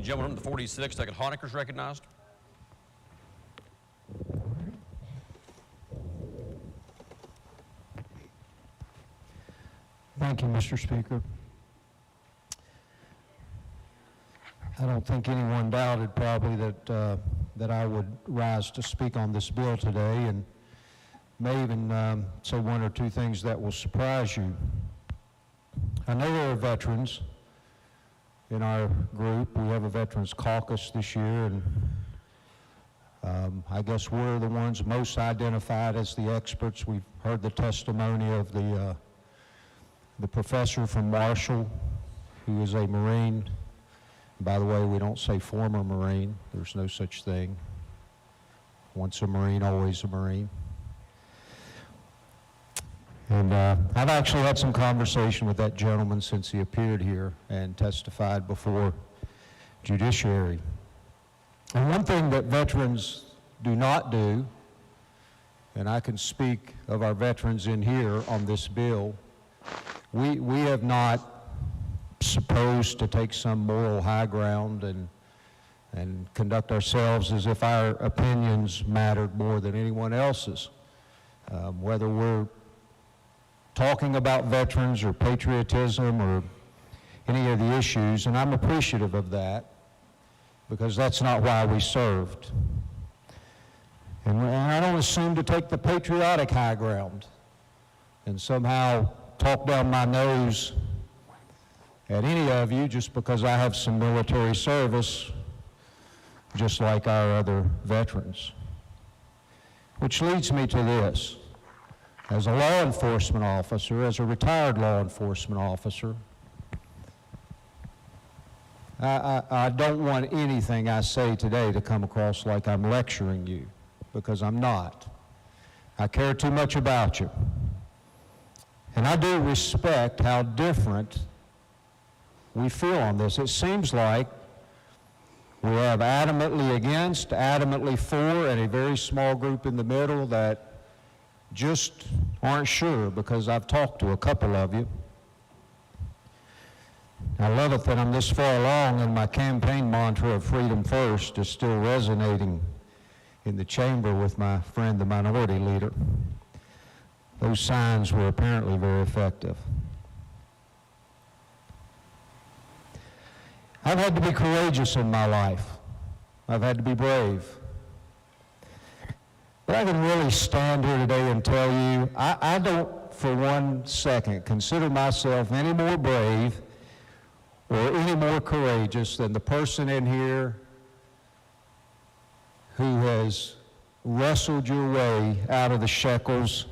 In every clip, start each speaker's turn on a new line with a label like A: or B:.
A: gentleman from the 46, Delegate Honaker is recognized.
B: Thank you, Mr. Speaker. I don't think anyone doubted probably that I would rise to speak on this bill today, and may even say one or two things that will surprise you. I know there are veterans in our group. We have a Veterans Caucus this year, and I guess we're the ones most identified as the experts. We've heard the testimony of the professor from Marshall, who is a Marine. By the way, we don't say former Marine. There's no such thing. Once a Marine, always a Marine. And I've actually had some conversation with that gentleman since he appeared here and testified before Judiciary. And one thing that veterans do not do, and I can speak of our veterans in here on this bill, we have not supposed to take some moral high ground and conduct ourselves as if our opinions mattered more than anyone else's. Whether we're talking about veterans or patriotism or any of the issues, and I'm appreciative of that because that's not why we served. And I don't assume to take the patriotic high ground and somehow talk down my nose at any of you just because I have some military service, just like our other veterans. Which leads me to this. As a law enforcement officer, as a retired law enforcement officer, I don't want anything I say today to come across like I'm lecturing you, because I'm not. I care too much about you. And I do respect how different we feel on this. It seems like we have adamantly against, adamantly for, and a very small group in the middle that just aren't sure, because I've talked to a couple of you. I love it that I'm this far along and my campaign mantra of freedom first is still resonating in the chamber with my friend, the minority leader. Those signs were apparently very effective. I've had to be courageous in my life. I've had to be brave. But I can really stand here today and tell you, I don't for 1 second consider myself any more brave or any more courageous than the person in here who has wrestled your way out of the shackles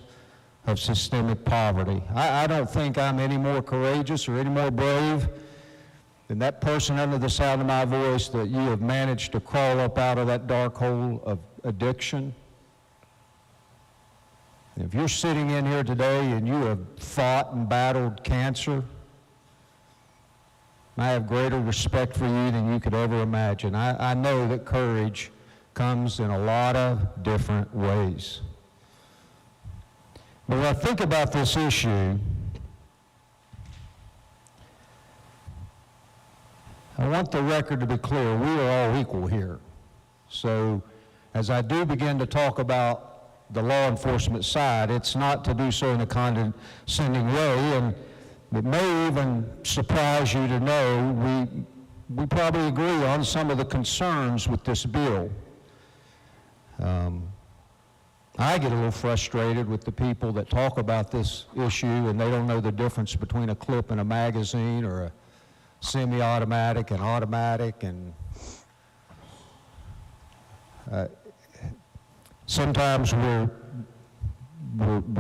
B: of systemic poverty. I don't think I'm any more courageous or any more brave than that person under the sound of my voice that you have managed to crawl up out of that dark hole of addiction. If you're sitting in here today and you have fought and battled cancer, I have greater respect for you than you could ever imagine. I know that courage comes in a lot of different ways. But when I think about this issue, I want the record to be clear. We are all equal here. So as I do begin to talk about the law enforcement side, it's not to do so in a condescending way, and it may even surprise you to know we probably agree on some of the concerns with this bill. I get a little frustrated with the people that talk about this issue and they don't know the difference between a clip in a magazine or a semi-automatic and automatic, and sometimes we're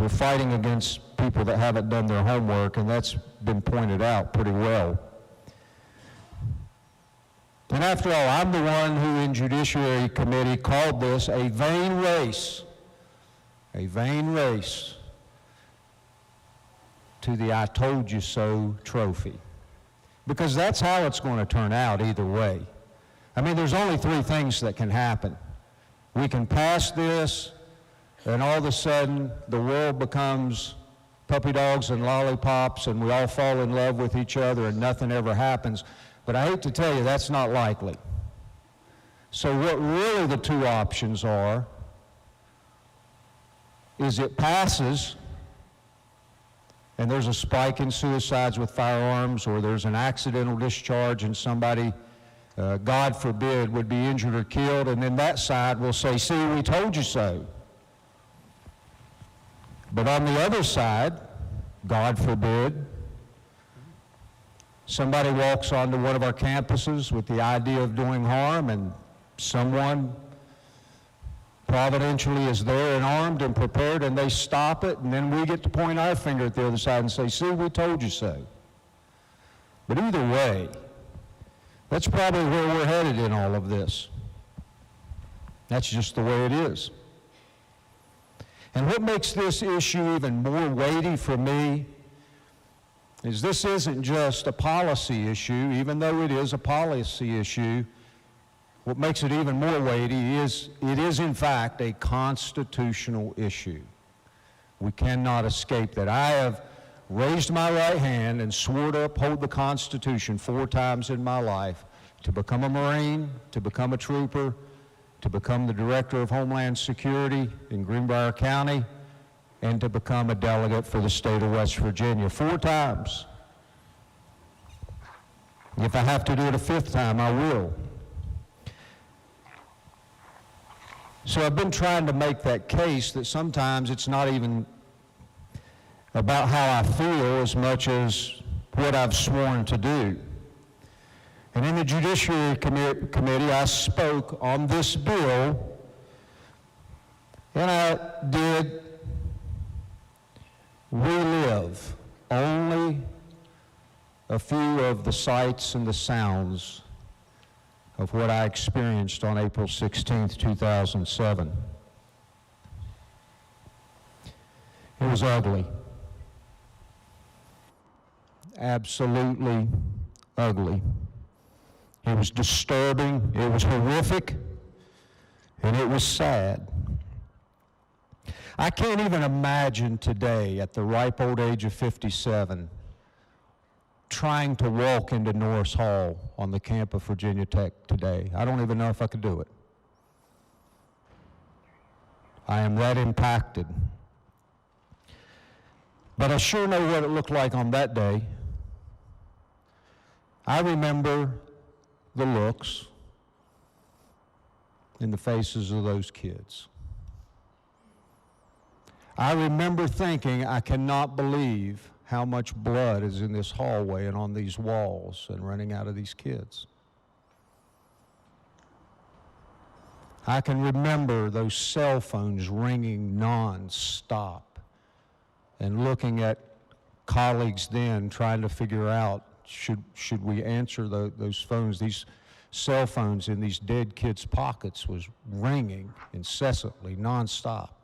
B: fighting against people that haven't done their homework, and that's been pointed out pretty well. And after all, I'm the one who in Judiciary Committee called this a vain race to the I told you so trophy. Because that's how it's going to turn out either way. I mean, there's only three things that can happen. We can pass this, and all of a sudden the world becomes puppy dogs and lollipops, and we all fall in love with each other and nothing ever happens. But I hate to tell you, that's not likely. So what really the two options are is it passes and there's a spike in suicides with firearms, or there's an accidental discharge and somebody, God forbid, would be injured or killed, and then that side will say, see, we told you so. But on the other side, God forbid, somebody walks onto one of our campuses with the idea of doing harm, and someone providentially is there and armed and prepared, and they stop it, and then we get to point our finger at the other side and say, see, we told you so. But either way, that's probably where we're headed in all of this. That's just the way it is. And what makes this issue even more weighty for me is this isn't just a policy issue, even though it is a policy issue. What makes it even more weighty is it is in fact a constitutional issue. We cannot escape that. I have raised my right hand and swore to uphold the Constitution 4 times in my life, to become a Marine, to become a trooper, to become the Director of Homeland Security in Greenbrier County, and to become a delegate for the state of West Virginia. 4 times. If I have to do it a 5th time, I will. So I've been trying to make that case that sometimes it's not even about how I feel as much as what I've sworn to do. And in the Judiciary Committee, I spoke on this bill, and I did relive only a few of the sights and the sounds of what I experienced on April 16th, 2007. It was ugly. Absolutely ugly. It was disturbing, it was horrific, and it was sad. I can't even imagine today, at the ripe old age of 57, trying to walk into Norris Hall on the campus of Virginia Tech today. I don't even know if I could do it. I am that impacted. But I sure know what it looked like on that day. I remember the looks in the faces of those kids. I remember thinking, I cannot believe how much blood is in this hallway and on these walls and running out of these kids. I can remember those cell phones ringing non-stop and looking at colleagues then trying to figure out, should we answer those phones? These cell phones in these dead kids' pockets was ringing incessantly, non-stop.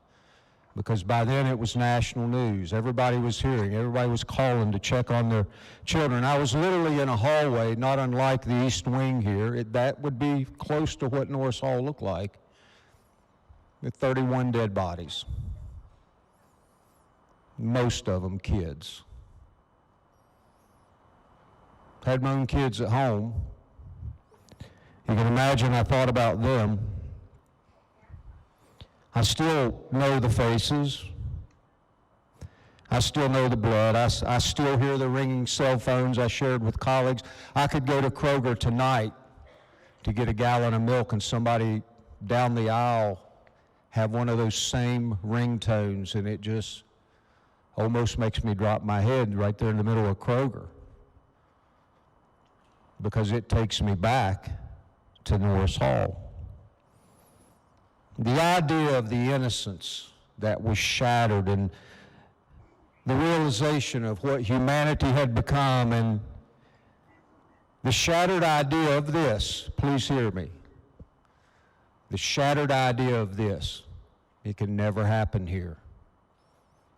B: Because by then it was national news. Everybody was hearing, everybody was calling to check on their children. I was literally in a hallway, not unlike the East Wing here. That would be close to what Norris Hall looked like, with 31 dead bodies. Most of them kids. Had my own kids at home. You can imagine I thought about them. I still know the faces. I still know the blood. I still hear the ringing cell phones I shared with colleagues. I could go to Kroger tonight to get a gallon of milk and somebody down the aisle have one of those same ringtones, and it just almost makes me drop my head right there in the middle of Kroger, because it takes me back to Norris Hall. The idea of the innocence that was shattered and the realization of what humanity had become, and the shattered idea of this, please hear me, the shattered idea of this, it can never happen here.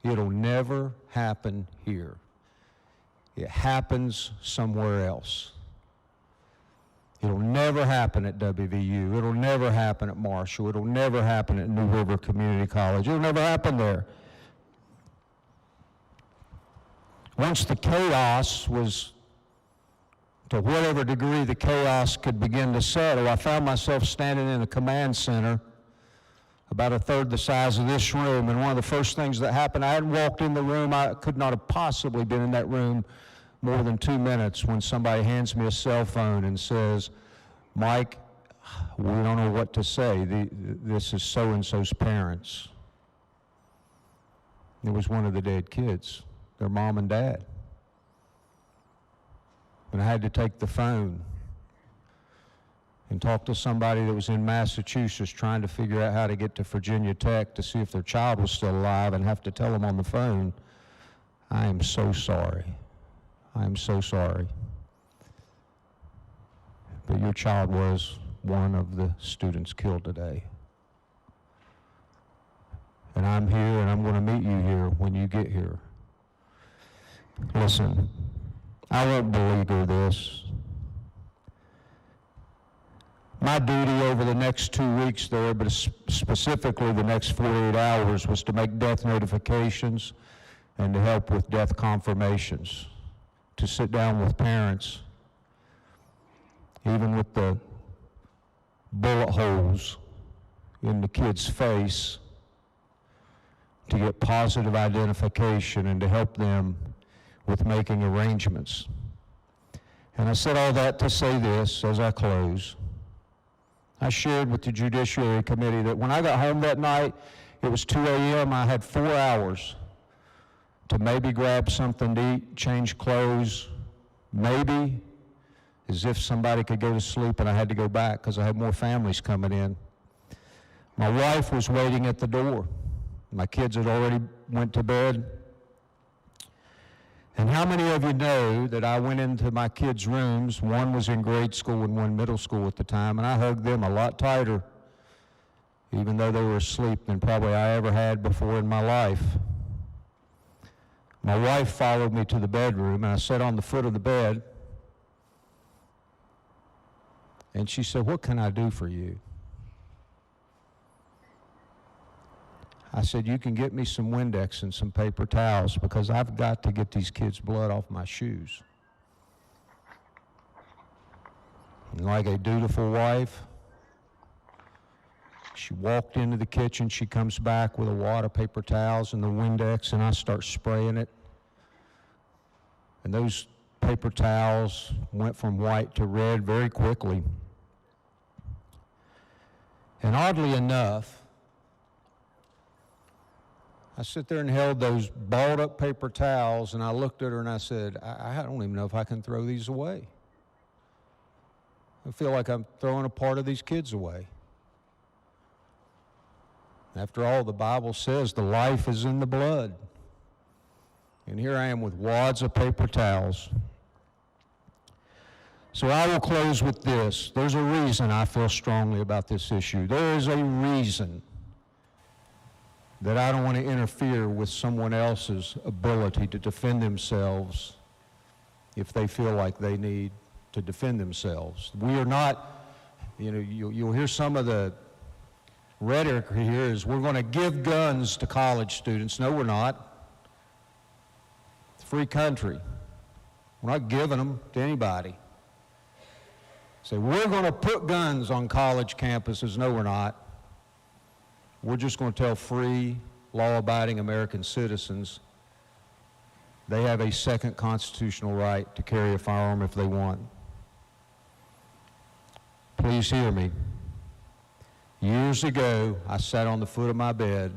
B: It'll never happen here. It happens somewhere else. It'll never happen at WVU. It'll never happen at Marshall. It'll never happen at New River Community College. It'll never happen there. Once the chaos was to whatever degree the chaos could begin to settle, I found myself standing in a command center about a third the size of this room, and one of the first things that happened, I hadn't walked in the room, I could not have possibly been in that room more than 2 minutes when somebody hands me a cell phone and says, "Mike, we don't know what to say. This is so-and-so's parents." It was one of the dead kids, their mom and dad. And I had to take the phone and talk to somebody that was in Massachusetts trying to figure out how to get to Virginia Tech to see if their child was still alive, and have to tell them on the phone, "I am so sorry. I am so sorry. But your child was one of the students killed today. And I'm here, and I'm going to meet you here when you get here." Listen, I won't beleaguer this. My duty over the next 2 weeks there, but specifically the next 48 hours, was to make death notifications and to help with death confirmations, to sit down with parents, even with the bullet holes in the kid's face, to get positive identification and to help them with making arrangements. And I said all that to say this as I close. I shared with the Judiciary Committee that when I got home that night, it was 2 a.m., I had 4 hours to maybe grab something to eat, change clothes, maybe, as if somebody could go to sleep and I had to go back because I had more families coming in. My wife was waiting at the door. My kids had already went to bed. And how many of you know that I went into my kids' rooms, one was in grade school and one middle school at the time, and I hugged them a lot tighter, even though they were asleep, than probably I ever had before in my life. My wife followed me to the bedroom, and I sat on the foot of the bed, and she said, "What can I do for you?" I said, "You can get me some Windex and some paper towels because I've got to get these kids' blood off my shoes." And like a dutiful wife, she walked into the kitchen, she comes back with a wad of paper towels and the Windex, and I start spraying it. And those paper towels went from white to red very quickly. And oddly enough, I sit there and held those balled up paper towels, and I looked at her and I said, I don't even know if I can throw these away. I feel like I'm throwing a part of these kids away. After all, the Bible says the life is in the blood. And here I am with wads of paper towels. So I will close with this. There's a reason I feel strongly about this issue. There is a reason that I don't want to interfere with someone else's ability to defend themselves if they feel like they need to defend themselves. We are not, you'll hear some of the rhetoric here is we're going to give guns to college students. No, we're not. It's a free country. We're not giving them to anybody. Say, we're going to put guns on college campuses. No, we're not. We're just going to tell free, law-abiding American citizens they have a second constitutional right to carry a firearm if they want. Please hear me. Years ago, I sat on the foot of my bed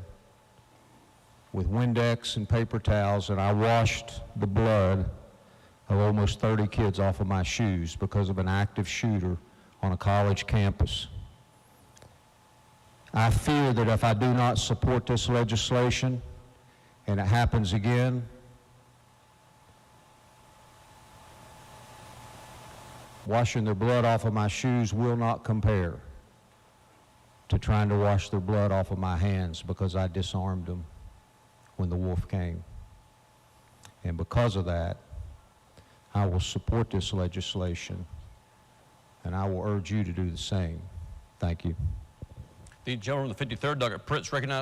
B: with Windex and paper towels, and I washed the blood of almost 30 kids off of my shoes because of an active shooter on a college campus. I fear that if I do not support this legislation and it happens again, washing their blood off of my shoes will not compare to trying to wash their blood off of my hands because I disarmed them when the wolf came. And because of that, I will support this legislation, and I will urge you to do the same. Thank you.
A: The gentleman from the 53rd, Delegate Prince, recognized.